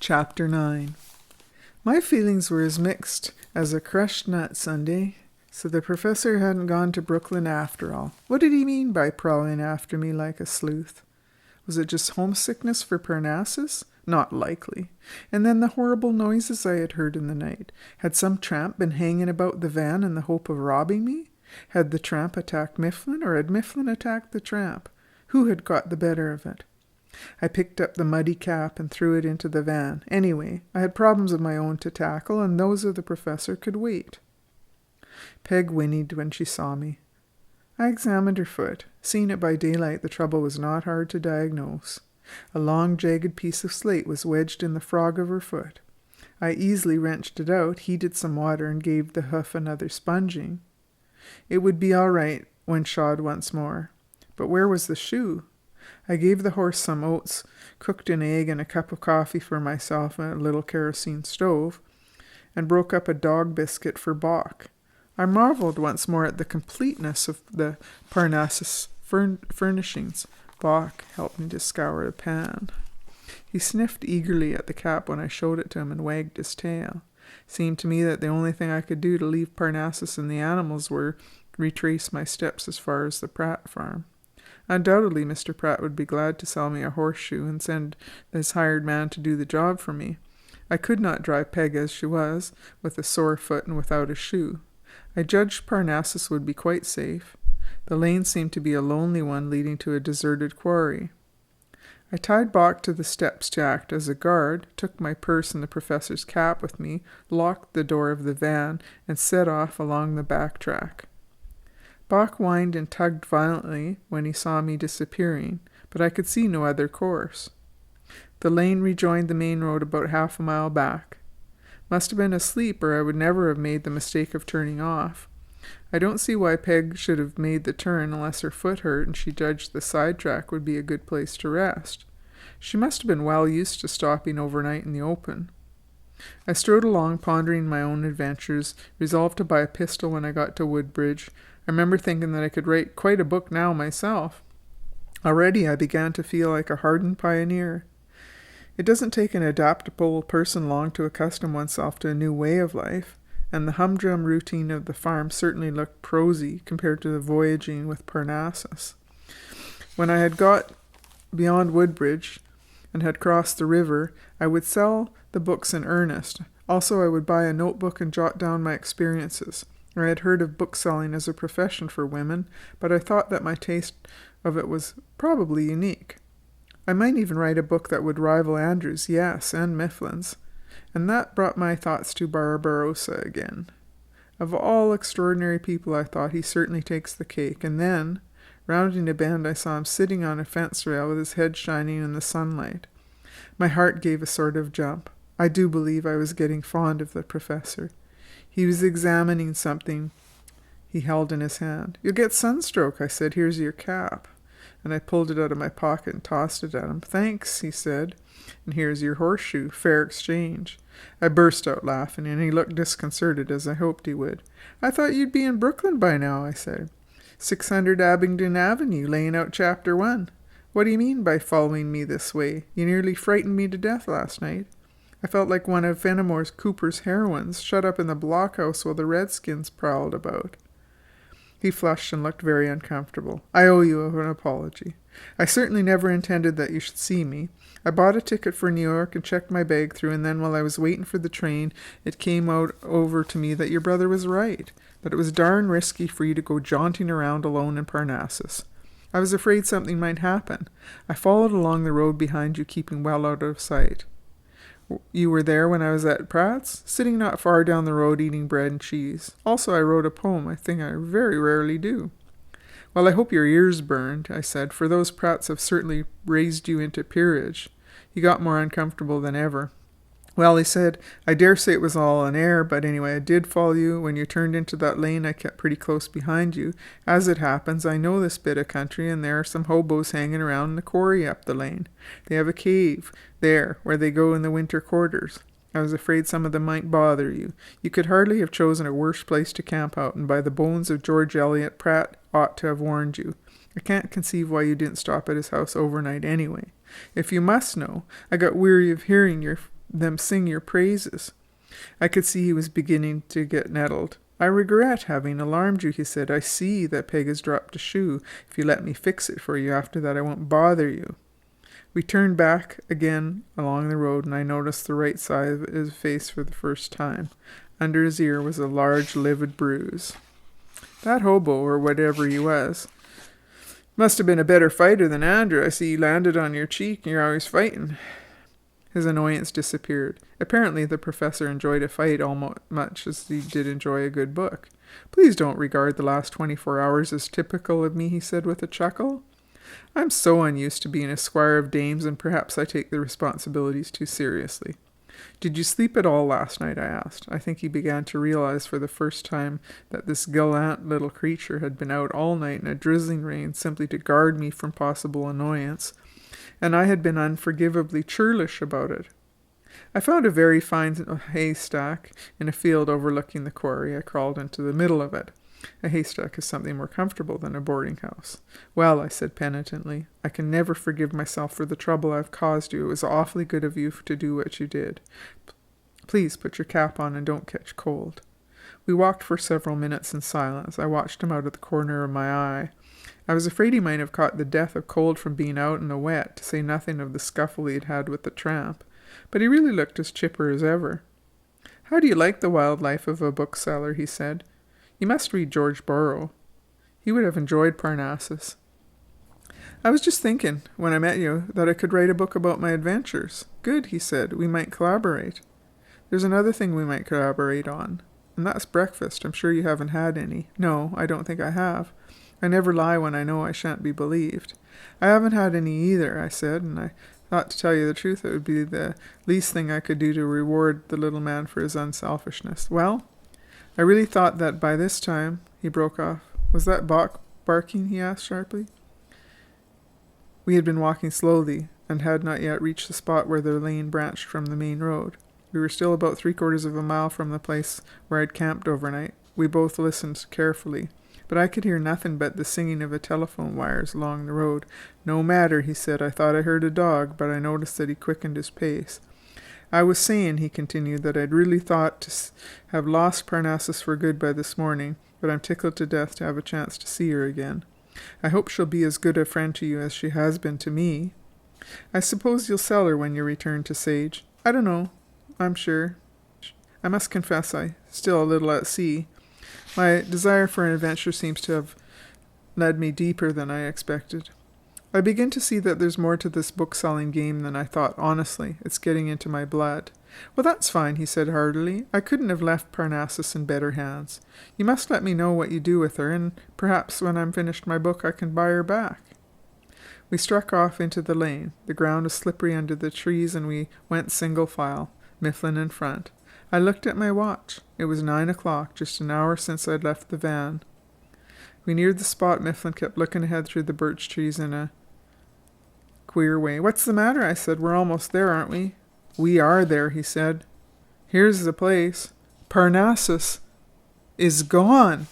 Chapter 9. My feelings were as mixed as a crushed nut Sunday, so the professor hadn't gone to Brooklyn after all. What did he mean by prowling after me like a sleuth? Was it just homesickness for Parnassus? Not likely. And then the horrible noises I had heard in the night. Had some tramp been hanging about the van in the hope of robbing me? Had the tramp attacked Mifflin, or had Mifflin attacked the tramp? Who had got the better of it? I picked up the muddy cap and threw it into the van. Anyway, I had problems of my own to tackle, and those of the professor could wait. Peg whinnied when she saw me. I examined her foot. Seeing it by daylight, the trouble was not hard to diagnose. A long, jagged piece of slate was wedged in the frog of her foot. I easily wrenched it out, heated some water, and gave the hoof another sponging. It would be all right when shod once more. But where was the shoe? I gave the horse some oats, cooked an egg and a cup of coffee for myself in a little kerosene stove, and broke up a dog biscuit for Bach. I marveled once more at the completeness of the Parnassus furnishings. Bach helped me to scour the pan. He sniffed eagerly at the cap when I showed it to him and wagged his tail. Seemed to me that the only thing I could do to leave Parnassus and the animals were retrace my steps as far as the Pratt farm. Undoubtedly, Mr. Pratt would be glad to sell me a horseshoe and send his hired man to do the job for me. I could not drive Peg as she was, with a sore foot and without a shoe. I judged Parnassus would be quite safe. The lane seemed to be a lonely one leading to a deserted quarry. I tied Bach to the steps to act as a guard, took my purse and the professor's cap with me, locked the door of the van, and set off along the back track. Bach whined and tugged violently when he saw me disappearing, but I could see no other course. The lane rejoined the main road about half a mile back. Must have been asleep, or I would never have made the mistake of turning off. I don't see why Peg should have made the turn unless her foot hurt and she judged the side track would be a good place to rest. She must have been well used to stopping overnight in the open. I strode along, pondering my own adventures, resolved to buy a pistol when I got to Woodbridge. I remember thinking that I could write quite a book now myself. Already I began to feel like a hardened pioneer. It doesn't take an adaptable person long to accustom oneself to a new way of life, and the humdrum routine of the farm certainly looked prosy compared to the voyaging with Parnassus. When I had got beyond Woodbridge and had crossed the river, I would sell the books in earnest. Also, I would buy a notebook and jot down my experiences. I had heard of bookselling as a profession for women, but I thought that my taste of it was probably unique. I might even write a book that would rival Andrew's, yes, and Mifflin's. And that brought my thoughts to Barbarossa again. Of all extraordinary people, I thought he certainly takes the cake. And then, rounding a bend, I saw him sitting on a fence rail with his head shining in the sunlight. My heart gave a sort of jump. I do believe I was getting fond of the professor. He was examining something he held in his hand. "You'll get sunstroke," I said. "Here's your cap." And I pulled it out of my pocket and tossed it at him. "Thanks," he said. "And here's your horseshoe. Fair exchange." I burst out laughing, and he looked disconcerted, as I hoped he would. "I thought you'd be in Brooklyn by now," I said. 600 Abingdon Avenue, laying out Chapter 1. "What do you mean by following me this way? You nearly frightened me to death last night. I felt like one of Fenimore Cooper's heroines, shut up in the blockhouse while the Redskins prowled about." He flushed and looked very uncomfortable. "I owe you an apology. I certainly never intended that you should see me. I bought a ticket for New York and checked my bag through, and then while I was waiting for the train, it came over to me that your brother was right, that it was darn risky for you to go jaunting around alone in Parnassus. I was afraid something might happen. I followed along the road behind you, keeping well out of sight. You were there when I was at Pratt's, sitting not far down the road eating bread and cheese. Also, I wrote a poem, a thing I very rarely do." "Well, I hope your ears burned," I said, "for those Pratts have certainly raised you into peerage." He got more uncomfortable than ever. "Well," he said, "I dare say it was all an air, but anyway, I did follow you. When you turned into that lane, I kept pretty close behind you. As it happens, I know this bit of country, and there are some hobos hanging around in the quarry up the lane. They have a cave there where they go in the winter quarters. I was afraid some of them might bother you. You could hardly have chosen a worse place to camp out, and by the bones of George Eliot, Pratt ought to have warned you. I can't conceive why you didn't stop at his house overnight anyway. If you must know, I got weary of hearing them sing your praises. I could see he was beginning to get nettled. I regret having alarmed you, he said. I see that Peg has dropped a shoe. If you let me fix it for you after that, I won't bother you. We turned back again along the road, and I noticed the right side of his face for the first time. Under his ear was a large, livid bruise. That hobo, or whatever he was, must have been a better fighter than Andrew. I see he landed on your cheek, and you're always fighting. His annoyance disappeared. Apparently the professor enjoyed a fight almost much as he did enjoy a good book. Please don't regard the last 24 hours as typical of me, he said with a chuckle. I'm so unused to being a squire of dames, and perhaps I take the responsibilities too seriously. Did you sleep at all last night? I asked. I think he began to realize for the first time that this gallant little creature had been out all night in a drizzling rain simply to guard me from possible annoyance, and I had been unforgivably churlish about it. I found a very fine haystack in a field overlooking the quarry. I crawled into the middle of it. A haystack is something more comfortable than a boarding house. Well, I said penitently, I can never forgive myself for the trouble I've caused you. It was awfully good of you to do what you did. Please put your cap on and don't catch cold. We walked for several minutes in silence. I watched him out of the corner of my eye. I was afraid he might have caught the death of cold from being out in the wet, to say nothing of the scuffle he'd had with the tramp. But he really looked as chipper as ever. How do you like the wild life of a bookseller? He said. You must read George Borrow. He would have enjoyed Parnassus. I was just thinking, when I met you, that I could write a book about my adventures. Good, he said. We might collaborate. There's another thing we might collaborate on, and that's breakfast. I'm sure you haven't had any. No, I don't think I have. I never lie when I know I shan't be believed. I haven't had any either, I said, and I thought, to tell you the truth, it would be the least thing I could do to reward the little man for his unselfishness. Well, I really thought that by this time, he broke off. Was that Bach barking? He asked sharply. We had been walking slowly, and had not yet reached the spot where the lane branched from the main road. We were still about 3/4 of a mile from the place where I'd camped overnight. We both listened carefully, but I could hear nothing but the singing of the telephone wires along the road. No matter, he said. I thought I heard a dog, but I noticed that he quickened his pace. I was saying, he continued, that I'd really thought to have lost Parnassus for good by this morning, but I'm tickled to death to have a chance to see her again. I hope she'll be as good a friend to you as she has been to me. I suppose you'll sell her when you return to Sage. I don't know, I'm sure. I must confess I'm still a little at sea. My desire for an adventure seems to have led me deeper than I expected. I begin to see that there's more to this book-selling game than I thought. Honestly, it's getting into my blood. Well, that's fine, he said heartily. I couldn't have left Parnassus in better hands. You must let me know what you do with her, and perhaps when I'm finished my book I can buy her back. We struck off into the lane. The ground was slippery under the trees, and we went single file, Mifflin in front. I looked at my watch. It was 9 o'clock, just an hour since I'd left the van. We neared the spot. Mifflin kept looking ahead through the birch trees in a queer way. What's the matter? I said. We're almost there, aren't we? We are there, he said. Here's the place. Parnassus is gone.